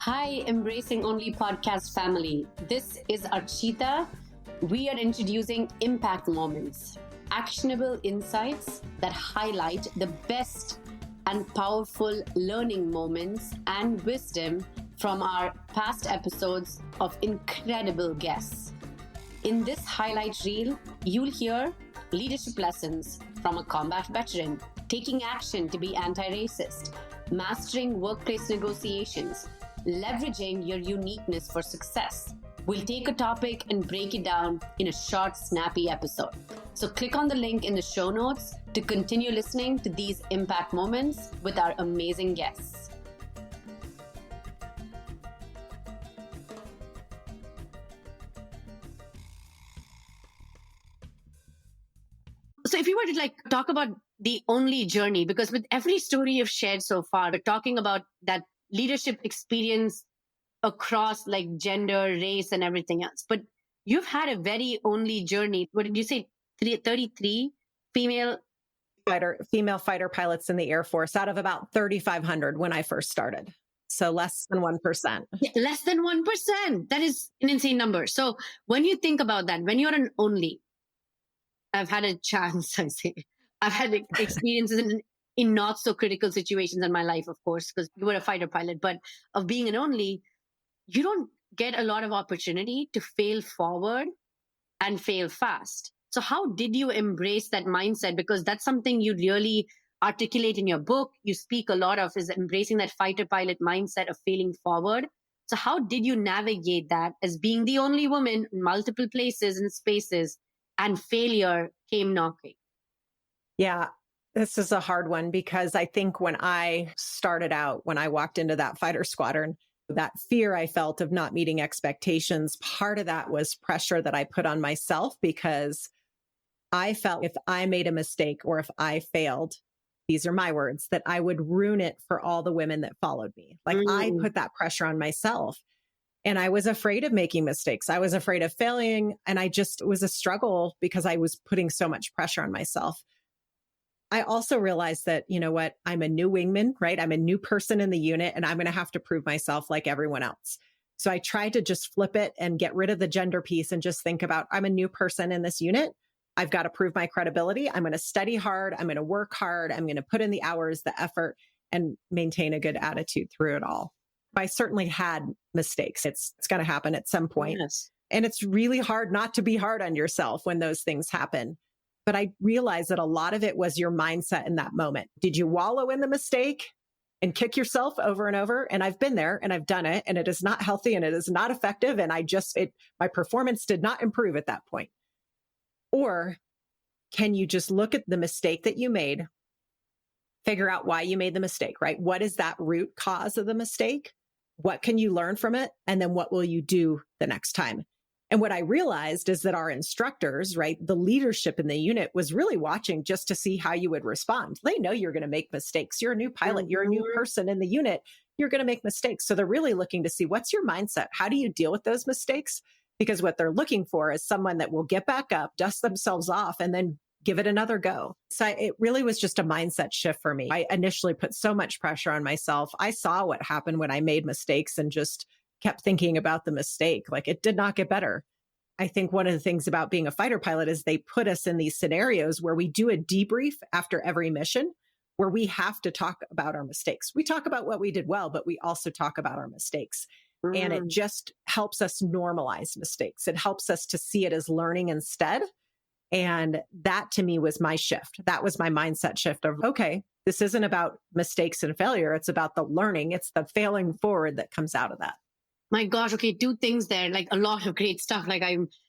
Hi, Embracing Only podcast family. This is Archita. We are introducing impact moments, actionable insights that highlight the best and powerful learning moments and wisdom from our past episodes of incredible guests. In this highlight reel, you'll hear leadership lessons from a combat veteran, taking action to be anti-racist, mastering workplace negotiations, leveraging your uniqueness for success. We'll take a topic and break it down in a short, snappy episode. So click on the link in the show notes to continue listening to these impact moments with our amazing guests. So if you were to talk about the only journey, because with every story you've shared so far, we're talking about that leadership experience across gender, race, and everything else. But you've had a very only journey. What did you say? 33 female fighter pilots in the Air Force out of about 3,500 when I first started. So less than 1%. Less than 1%. That is an insane number. So when you think about that, when you're an only, I've had a chance, I've had experiences in not so critical situations in my life, of course, because you were a fighter pilot, but of being an only, you don't get a lot of opportunity to fail forward and fail fast. So how did you embrace that mindset? Because that's something you really articulate in your book. You speak a lot of is embracing that fighter pilot mindset of failing forward. So how did you navigate that as being the only woman in multiple places and spaces and failure came knocking? Yeah. This is a hard one because I think when I started out, when I walked into that fighter squadron, that fear I felt of not meeting expectations, part of that was pressure that I put on myself because I felt if I made a mistake or if I failed, these are my words, that I would ruin it for all the women that followed me. I put that pressure on myself. And I was afraid of making mistakes. I was afraid of failing. And it was a struggle because I was putting so much pressure on myself. I also realized that, you know what, I'm a new wingman, right? I'm a new person in the unit and I'm going to have to prove myself like everyone else. So I tried to just flip it and get rid of the gender piece and just think about, I'm a new person in this unit. I've got to prove my credibility. I'm going to study hard. I'm going to work hard. I'm going to put in the hours, the effort, and maintain a good attitude through it all. I certainly had mistakes. It's going to happen at some point. Yes. And it's really hard not to be hard on yourself when those things happen. But I realized that a lot of it was your mindset in that moment. Did you wallow in the mistake and kick yourself over and over? And I've been there and I've done it and it is not healthy and it is not effective. And my performance did not improve at that point. Or can you just look at the mistake that you made, figure out why you made the mistake, right? What is that root cause of the mistake? What can you learn from it? And then what will you do the next time? And what I realized is that our instructors, right, the leadership in the unit was really watching just to see how you would respond. They know you're going to make mistakes. You're a new pilot. You're a new person in the unit. You're going to make mistakes. So they're really looking to see what's your mindset? How do you deal with those mistakes? Because what they're looking for is someone that will get back up, dust themselves off, and then give it another go. So it really was just a mindset shift for me. I initially put so much pressure on myself. I saw what happened when I made mistakes and just kept thinking about the mistake. It did not get better. I think one of the things about being a fighter pilot is they put us in these scenarios where we do a debrief after every mission, where we have to talk about our mistakes. We talk about what we did well, but we also talk about our mistakes. And it just helps us normalize mistakes. It helps us to see it as learning instead. And that to me was my shift. That was my mindset shift of, okay, this isn't about mistakes and failure. It's about the learning. It's the failing forward that comes out of that. My gosh, okay, two things there, a lot of great stuff.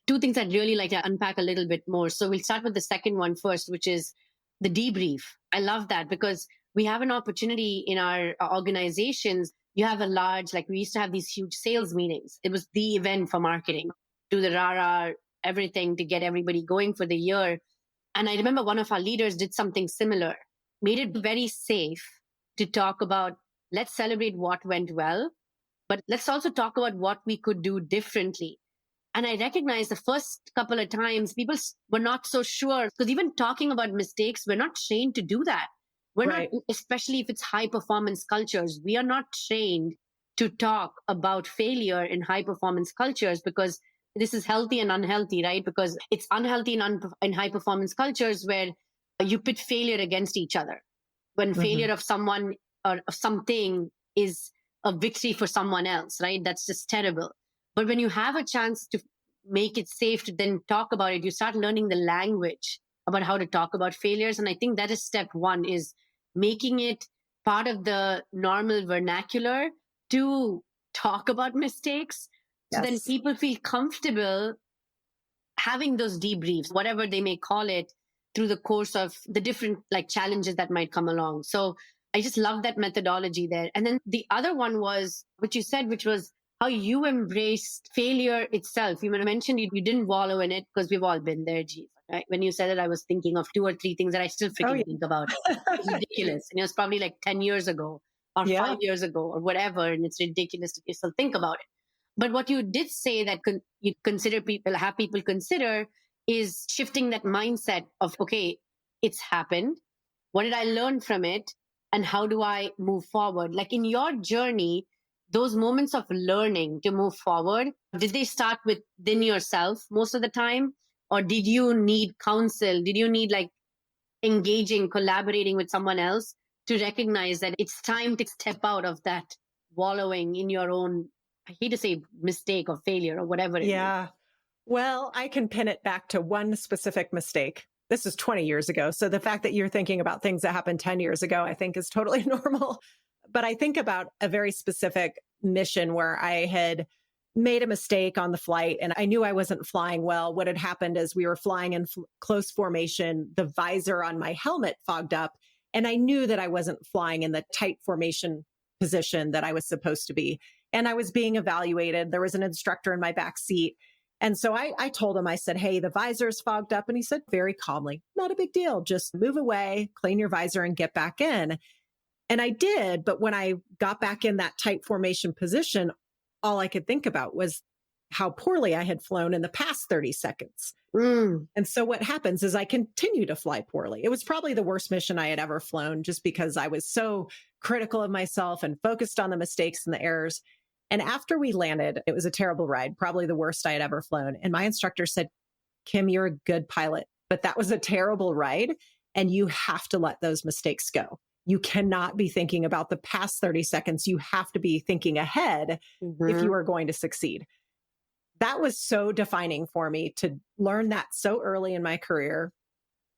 Two things I'd really like to unpack a little bit more. So we'll start with the second one first, which is the debrief. I love that because we have an opportunity in our organizations. You have a large, we used to have these huge sales meetings. It was the event for marketing, do the rah-rah, everything to get everybody going for the year. And I remember one of our leaders did something similar, made it very safe to talk about, let's celebrate what went well, but let's also talk about what we could do differently. And I recognized the first couple of times people were not so sure because even talking about mistakes, we're not trained to do that. We're not, especially if it's high performance cultures, we are not trained to talk about failure in high performance cultures, because this is healthy and unhealthy, right? Because it's unhealthy in high performance cultures where you pit failure against each other. When failure of someone or of something is a victory for someone else, right? That's just terrible. But when you have a chance to make it safe to then talk about it, you start learning the language about how to talk about failures. And I think that is step one, is making it part of the normal vernacular to talk about mistakes. So then people feel comfortable having those debriefs, whatever they may call it, through the course of the different like challenges that might come along. So I just love that methodology there. And then the other one was what you said, which was how you embraced failure itself. You mentioned you didn't wallow in it, because we've all been there, geez. Right? When you said it, I was thinking of 2 or 3 things that I still freaking think about. It's ridiculous. And it was probably like 10 years ago or 5 years ago or whatever. And it's ridiculous to still think about it. But what you did say that you have people consider is shifting that mindset of, okay, it's happened. What did I learn from it? And how do I move forward? Like in your journey, those moments of learning to move forward, did they start within yourself most of the time? Or did you need counsel? Did you need like engaging, collaborating with someone else to recognize that it's time to step out of that wallowing in your own, I hate to say mistake or failure or whatever it is? Well, I can pin it back to one specific mistake. This is 20 years ago. So the fact that you're thinking about things that happened 10 years ago, I think is totally normal. But I think about a very specific mission where I had made a mistake on the flight and I knew I wasn't flying well. What had happened is we were flying in close formation. The visor on my helmet fogged up and I knew that I wasn't flying in the tight formation position that I was supposed to be. And I was being evaluated. There was an instructor in my back seat. And so I told him, I said, hey, the visor's fogged up. And he said very calmly, not a big deal. Just move away, clean your visor and get back in. And I did. But when I got back in that tight formation position, all I could think about was how poorly I had flown in the past 30 seconds. And so what happens is I continue to fly poorly. It was probably the worst mission I had ever flown just because I was so critical of myself and focused on the mistakes and the errors. And after we landed, it was a terrible ride, probably the worst I had ever flown. And my instructor said, Kim, you're a good pilot, but that was a terrible ride. And you have to let those mistakes go. You cannot be thinking about the past 30 seconds. You have to be thinking ahead if you are going to succeed. That was so defining for me to learn that so early in my career,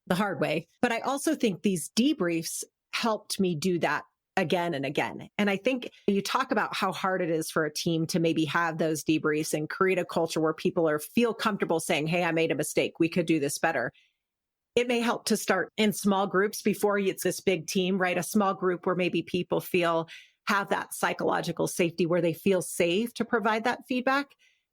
the hard way. But I also think these debriefs helped me do that again and again. And I think you talk about how hard it is for a team to maybe have those debriefs and create a culture where people feel comfortable saying, hey, I made a mistake. We could do this better. It may help to start in small groups before it's this big team, right? A small group where maybe people have that psychological safety where they feel safe to provide that feedback.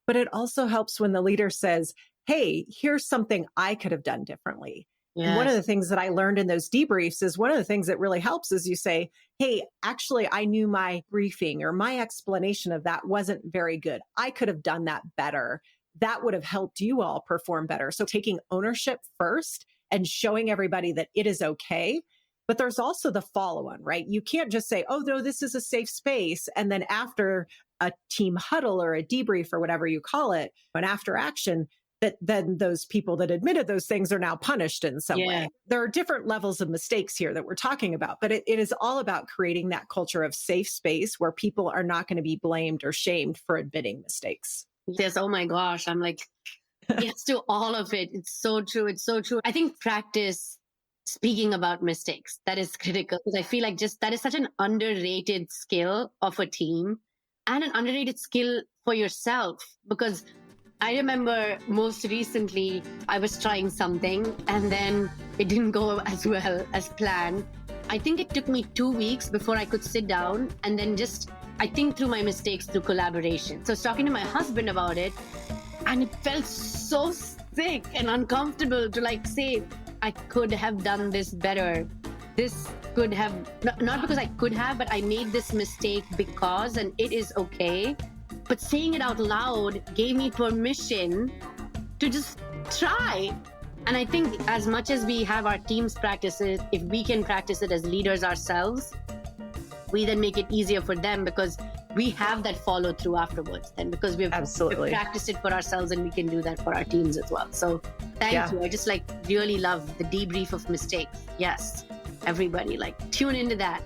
But it also helps when the leader says, hey, here's something I could have done differently. Yes. And one of the things that I learned in those debriefs is one of the things that really helps is you say, hey, actually, I knew my briefing or my explanation of that wasn't very good. I could have done that better. That would have helped you all perform better. So taking ownership first and showing everybody that it is okay. But there's also the follow-on, right? You can't just say, oh, no, this is a safe space. And then after a team huddle or a debrief or whatever you call it, an after action, that then those people that admitted those things are now punished in some way. There are different levels of mistakes here that we're talking about, but it is all about creating that culture of safe space where people are not going to be blamed or shamed for admitting mistakes. Yes. Oh my gosh. I'm like, yes to all of it. It's so true. It's so true. I think practice speaking about mistakes, that is critical because I feel like just that is such an underrated skill of a team and an underrated skill for yourself. Because I remember most recently I was trying something and then it didn't go as well as planned. I think it took me 2 weeks before I could sit down and then I think through my mistakes through collaboration. So I was talking to my husband about it and it felt so sick and uncomfortable to say, I could have done this better. This could have, not because I could have, but I made this mistake because, and it is okay. But saying it out loud gave me permission to just try. And I think as much as we have our teams practice it, if we can practice it as leaders ourselves, we then make it easier for them because we have that follow through afterwards then, because we've practiced it for ourselves, and we can do that for our teams as well. So thank you. I just really love the debrief of mistakes. Yes, everybody tune into that.